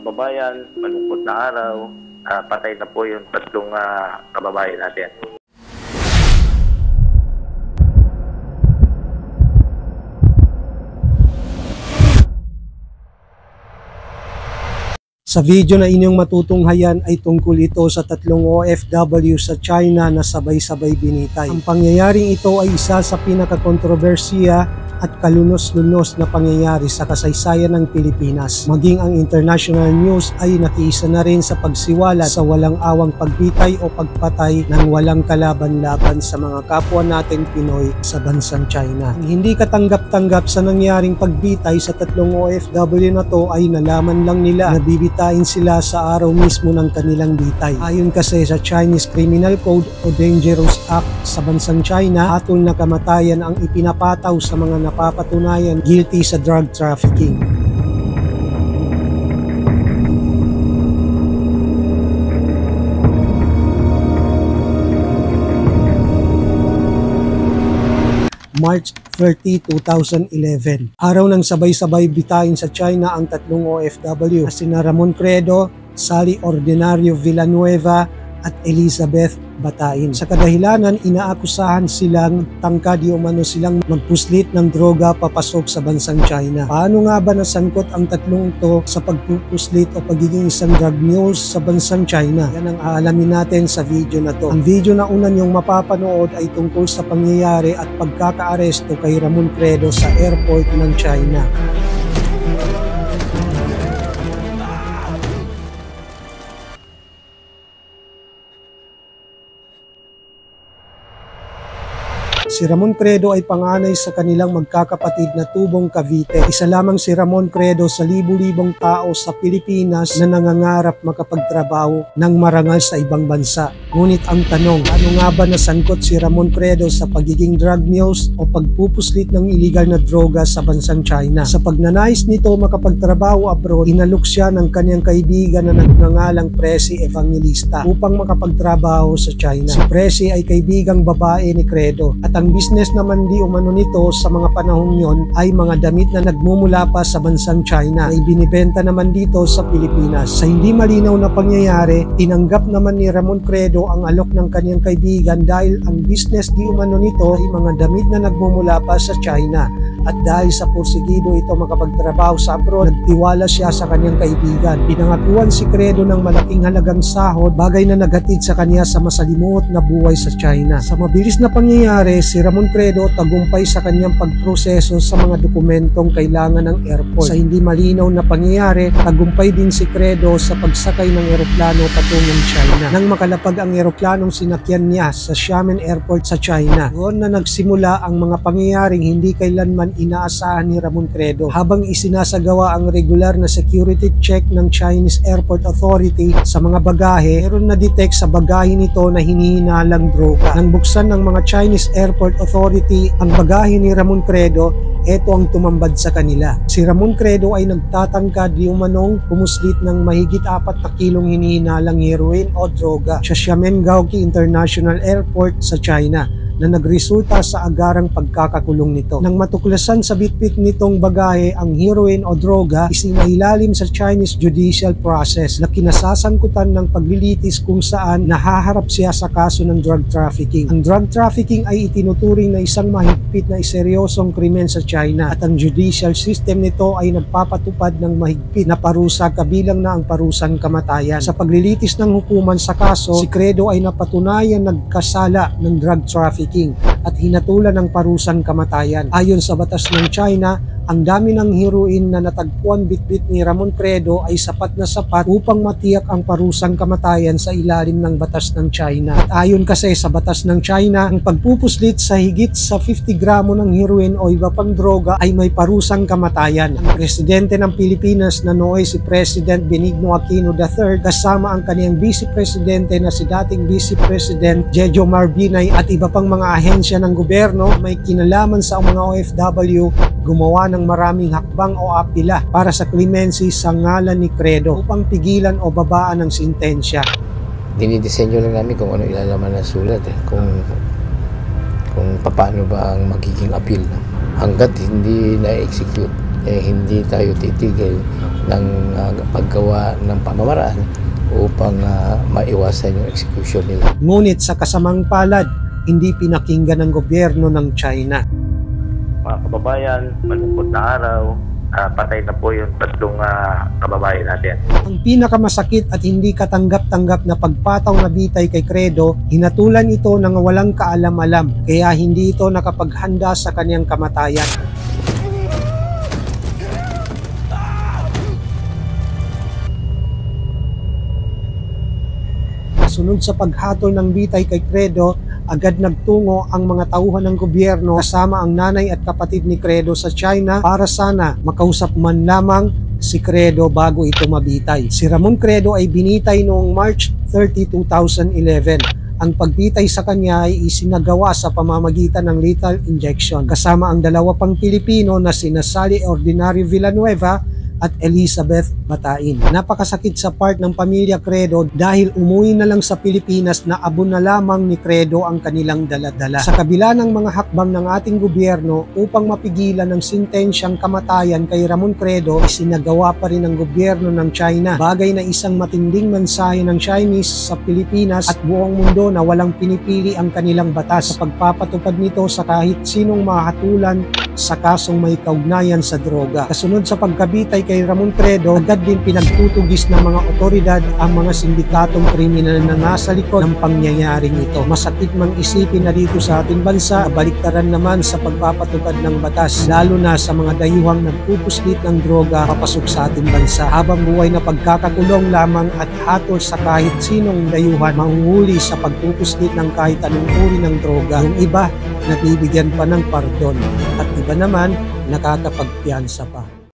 kababayan, malungkot na araw. Patay na po yung tatlong kababayan natin. Sa video na inyong matutunghayan ay tungkol ito sa tatlong OFW sa China na sabay-sabay binitay. Ang pangyayaring ito ay isa sa pinakakontrobersiya at kalunos-lunos na pangyayari sa kasaysayan ng Pilipinas. Maging ang international news ay nakiisa na rin sa pagsiwalat sa walang awang pagbitay o pagpatay ng walang kalaban-laban sa mga kapwa nating Pinoy sa bansang China. Ang hindi katanggap-tanggap sa nangyaring pagbitay sa tatlong OFW na to ay nalaman lang nila na bibitain sila sa araw mismo ng kanilang bitay. Ayon kasi sa Chinese Criminal Code o Dangerous Act sa bansang China, hatol na kamatayan ang ipinapataw sa mga napapatunayan guilty sa drug trafficking. March 30, 2011. Araw ng sabay-sabay bitayin sa China ang tatlong OFW na sina Ramon Credo, Sally Ordinario Villanueva at Elizabeth Batain. Sa kadahilanan, inaakusahan silang tangkad umano silang magpuslit ng droga papasok sa bansang China. Paano nga ba nasangkot ang tatlong ito sa pagpupuslit o pagiging isang drug mules sa bansang China? Yan ang aalamin natin sa video na to. Ang video na una niyong mapapanood ay tungkol sa pangyayari at pagkakaaresto kay Ramon Credo sa airport ng China. Si Ramon Credo ay panganay sa kanilang magkakapatid na tubong Cavite. Isa lamang si Ramon Credo sa libu-libong tao sa Pilipinas na nangangarap makapagtrabaho ng marangal sa ibang bansa. Ngunit ang tanong, ano nga ba nasangkot si Ramon Credo sa pagiging drug mules o pagpupuslit ng iligal na droga sa bansang China? Sa pagnanais nito makapagtrabaho abroad, inalok siya ng kanyang kaibigan na nagngangalang Presi Evangelista upang makapagtrabaho sa China. Si Presi ay kaibigang babae ni Credo at ang business naman di umano nito sa mga panahon yon ay mga damit na nagmumula pa sa bansang China na ibinibenta naman dito sa Pilipinas. Sa hindi malinaw na pangyayari, tinanggap naman ni Ramon Credo ang alok ng kanyang kaibigan dahil ang business di umano nito ay mga damit na nagmumula pa sa China. At dahil sa porsigido ito makapagtrabaho sa abroad, nagtiwala siya sa kanyang kaibigan. Pinangakuan si Credo ng malaking halagang sahod, bagay na naghatid sa kanya sa masalimuot na buhay sa China. Sa mabilis na pangyayari, si Ramon Credo tagumpay sa kanyang pagproseso sa mga dokumentong kailangan ng airport. Sa hindi malinaw na pangyayari, tagumpay din si Credo sa pagsakay ng eroplano patungong China. Nang makalapag ang eroplanong sinakyan niya sa Xiamen Airport sa China, doon na nagsimula ang mga pangyayaring hindi kailanman inaasahan ni Ramon Credo. Habang isinasagawa ang regular na security check ng Chinese Airport Authority sa mga bagahe, meron na detect sa bagahe nito na hinihinalang droga. Nang buksan ng mga Chinese Airport Authority ang bagahe ni Ramon Credo, eto ang tumambad sa kanila. Si Ramon Credo ay nagtatangkad di umanong pumuslit ng mahigit 4 na kilong hinihinalang heroin o droga sa Xiamen Gaoqi International Airport sa China na nagresulta sa agarang pagkakakulong nito. Nang matuklasan sa bitbit nitong bagahe ang heroin o droga, isinailalim sa Chinese judicial process na kinasasangkutan ng paglilitis kung saan nahaharap siya sa kaso ng drug trafficking. Ang drug trafficking ay itinuturing na isang mahigpit na seryosong krimen sa China at ang judicial system nito ay nagpapatupad ng mahigpit na parusa kabilang na ang parusang kamatayan. Sa paglilitis ng hukuman sa kaso, si Credo ay napatunayan nagkasala ng drug trafficking at hinatulan ng parusang kamatayan. Ayon sa batas ng China, ang dami ng heroin na natagpuan bitbit ni Ramon Credo ay sapat na sapat upang matiyak ang parusang kamatayan sa ilalim ng batas ng China. At ayon kasi sa batas ng China, ang pagpupuslit sa higit sa 50 gramo ng heroin o iba pang droga ay may parusang kamatayan. Ang presidente ng Pilipinas na nooy si President Benigno Aquino III kasama ang kaniyang vice presidente na si dating vice president Jejo Marbinay at iba pang mga ahensya ng gobyerno may kinalaman sa mga OFW gumawa ng maraming hakbang o apila para sa clemency sa ngalan ni Credo upang pigilan o babaan ng sintensya. Dinidisenyo lang namin kung ano ilalaman ng sulat kung paano ba ang magiging appeal hanggat hindi na-execute hindi tayo titigil ng paggawa ng pamamaraan upang maiwasan yung execution nila. Ngunit sa kasamang palad, hindi pinakinggan ng gobyerno ng China. Mga kababayan, malungkot na araw. Patay na po yung tatlong kababayan natin. Ang pinakamasakit at hindi katanggap-tanggap na pagpataw na bitay kay Credo, hinatulan ito ng walang kaalam-alam, kaya hindi ito nakapaghanda sa kanyang kamatayan. Sunod sa paghatol ng bitay kay Credo, agad nagtungo ang mga tauhan ng gobyerno kasama ang nanay at kapatid ni Credo sa China para sana makausap man lamang si Credo bago ito mabitay. Si Ramon Credo ay binitay noong March 30, 2011. Ang pagbitay sa kanya ay isinagawa sa pamamagitan ng lethal injection kasama ang dalawa pang Pilipino na sina Sally Ordinario Villanueva at Elizabeth Batain. Napakasakit sa part ng pamilya Credo dahil umuwi na lang sa Pilipinas na abon na lamang ni Credo ang kanilang daladala. Sa kabila ng mga hakbang ng ating gobyerno upang mapigilan ang sentensyang kamatayan kay Ramon Credo, isinagawa pa rin ng gobyerno ng China. Bagay na isang matinding mensahe ng Chinese sa Pilipinas at buong mundo na walang pinipili ang kanilang batas sa pagpapatupad nito sa kahit sinong mahatulan sa kasong may kaugnayan sa droga. Kasunod sa pagkabitay kay Ramon Credo, agad din pinagtutugis ng mga otoridad ang mga sindikatong kriminal na nasa likod ng pangyayaring ito. Masakit mang isipin na dito sa ating bansa, baliktaran naman sa pagpapatupad ng batas, lalo na sa mga dayuhang nagpupuslit ng droga papasok sa ating bansa. Habang buhay na pagkakakulong lamang at hatol sa kahit sinong dayuhan manghuli sa pagpupuslit ng kahit anong uri ng droga. Yung iba, nabibigyan pa ng pardon at iba naman nakakapagpiyansa pa.